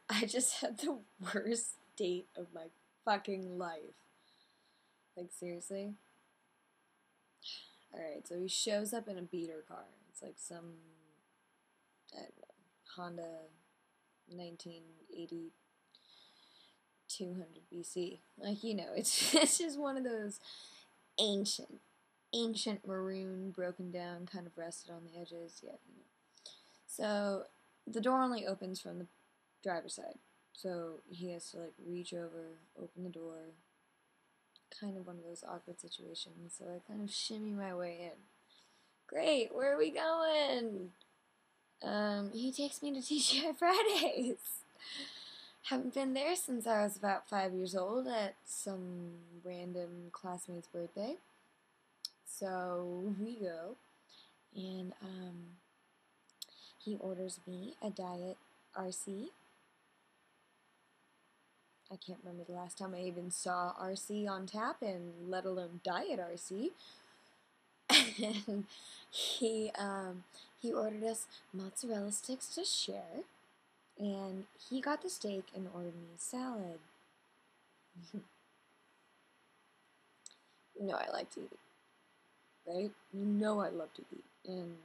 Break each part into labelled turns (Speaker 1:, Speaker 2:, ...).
Speaker 1: I just had the worst date of my fucking life. Like, seriously? Alright, so he shows up in a beater car. It's like some, I don't know, Honda 1980 200 BC. Like, you know, it's just one of those ancient maroon, broken down, kind of rusted on the edges. Yeah, you know. So the door only opens from the driver's side. So he has to like reach over, open the door. Kind of one of those awkward situations. So I kind of shimmy my way in. Great, where are we going? He takes me to TGI Fridays. Haven't been there since I was about 5 years old at some random classmate's birthday. So we go, and he orders me a Diet RC. I can't remember the last time I even saw RC on tap, and let alone Diet RC. And he ordered us mozzarella sticks to share, and he got the steak and ordered me a salad. You know I like to eat, right? You know I love to eat. And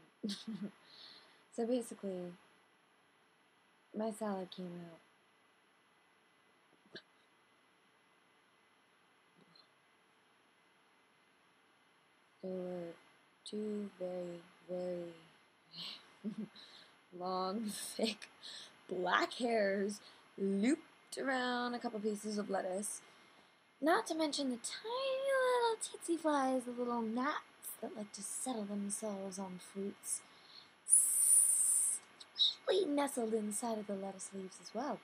Speaker 1: so basically, my salad came out. There were two very, very long, thick, black hairs looped around a couple pieces of lettuce. Not to mention the tiny little tsetse flies, the little gnats that like to settle themselves on fruits, slightly nestled inside of the lettuce leaves as well.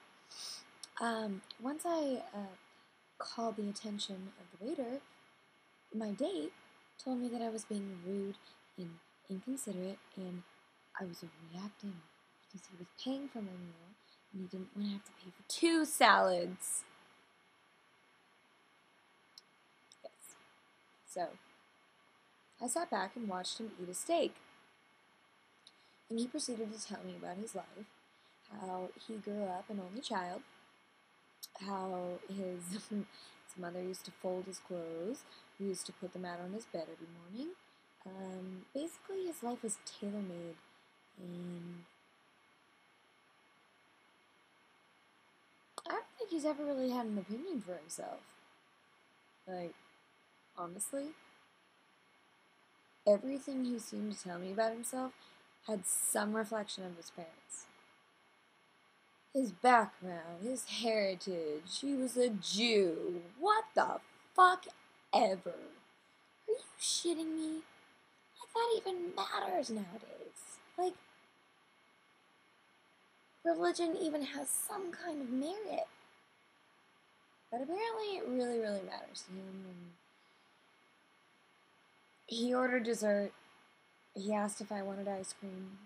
Speaker 1: Once I called the attention of the waiter, my date told me that I was being rude and inconsiderate, and I was reacting because he was paying for my meal and he didn't want to have to pay for 2 salads. Yes. So, I sat back and watched him eat a steak. And he proceeded to tell me about his life, how he grew up an only child, how his mother used to fold his clothes, used to put them out on his bed every morning. Basically, his life was tailor-made, and I don't think he's ever really had an opinion for himself. Like, honestly, everything he seemed to tell me about himself had some reflection of his parents. His background, his heritage, he was a Jew. What the fuck ever? Are you shitting me? Like, that even matters nowadays. Like, religion even has some kind of merit. But apparently it really, really matters to him. And he ordered dessert. He asked if I wanted ice cream.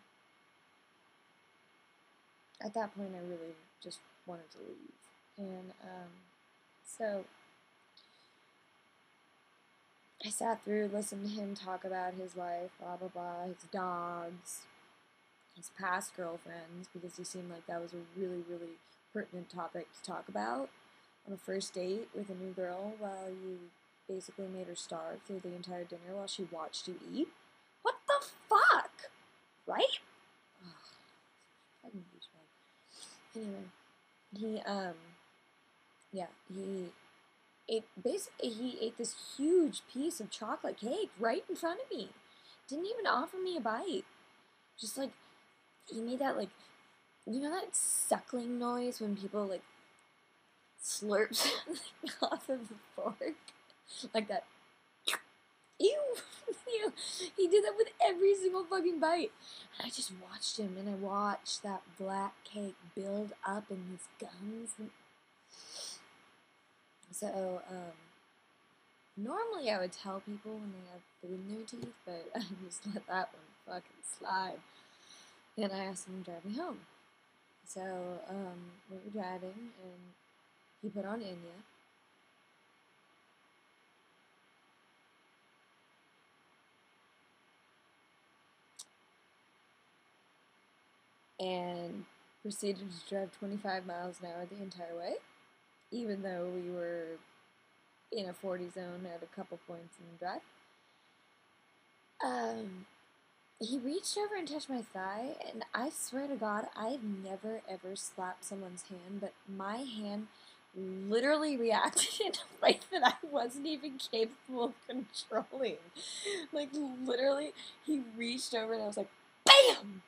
Speaker 1: At that point, I really just wanted to leave. And, so I sat through, listened to him talk about his life, blah, blah, blah, his dogs, his past girlfriends, because he seemed like that was a really, really pertinent topic to talk about on a first date with a new girl while you basically made her starve through the entire dinner while she watched you eat. What the fuck? Right? Ugh, fucking douchebag. Anyway, he ate this huge piece of chocolate cake right in front of me. Didn't even offer me a bite. Just like, he made that, like, you know that suckling noise when people like slurp something off of the fork? Like that. Ew! Ew! He did that with every single fucking bite. And I just watched him, and I watched that black cake build up in his gums. So, normally I would tell people when they have food in their teeth, but I just let that one fucking slide. And I asked him to drive me home. So, we were driving, and he put on Enya. And proceeded to drive 25 miles an hour the entire way, even though we were in a 40 zone at a couple points in the drive. He reached over and touched my thigh, and I swear to God, I've never ever slapped someone's hand, but my hand literally reacted in a way that I wasn't even capable of controlling. Like, literally, he reached over and I was like, BAM!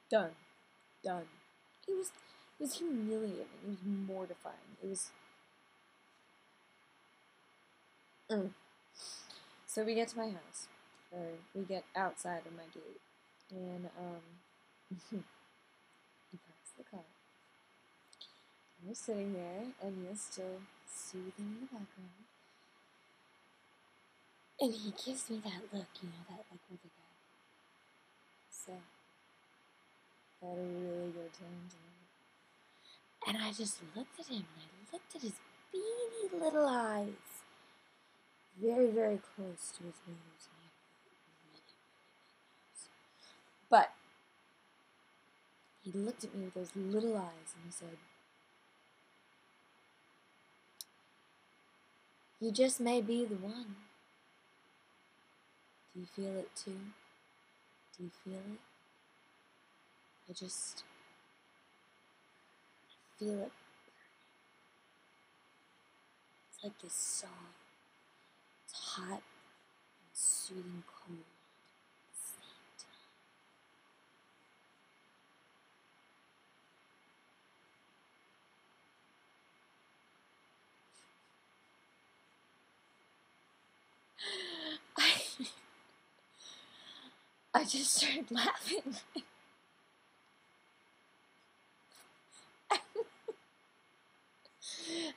Speaker 1: Done. It was humiliating. It was mortifying. It was... So we get to my house, or we get outside of my gate, and, he parks the car. And we're sitting there, and he's still soothing in the background. And he gives me that look, that, like, with a guy. So, I had a really good time tonight. And I just looked at him, and I looked at his beady little eyes. Very, very close to his nose, and he had a really, really big nose. But he looked at me with those little eyes, and he said, "You just may be the one. Do you feel it too? Do you feel it? I feel it. It's like this song. It's hot and soothing cold at the same time." I just started laughing.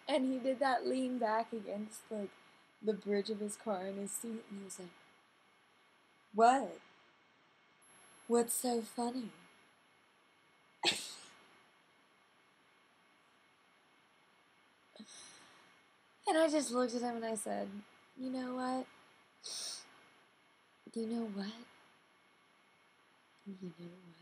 Speaker 1: And he did that lean back against, like, the bridge of his car in his seat, and he was like, "What? What's so funny?" And I just looked at him and I said, "You know what? You know what? You know what?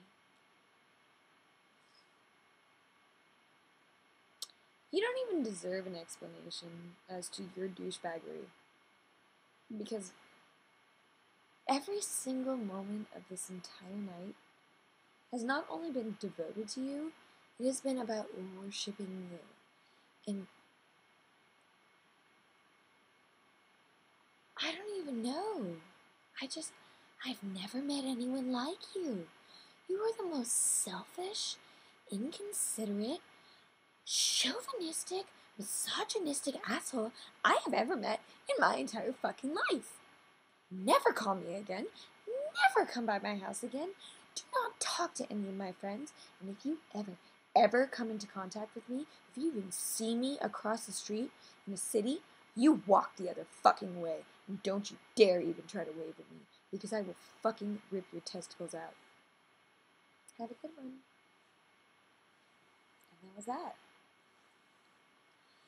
Speaker 1: You don't even deserve an explanation as to your douchebaggery. Because every single moment of this entire night has not only been devoted to you, it has been about worshiping you. And I don't even know. I've never met anyone like you. You are the most selfish, inconsiderate, chauvinistic, misogynistic asshole I have ever met in my entire fucking life. Never call me again. Never come by my house again. Do not talk to any of my friends. And if you ever come into contact with me, if you even see me across the street in a city, you walk the other fucking way. And don't you dare even try to wave at me, because I will fucking rip your testicles out. Have a good one." And that was that.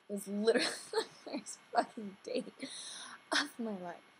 Speaker 1: It was literally the first fucking date of my life.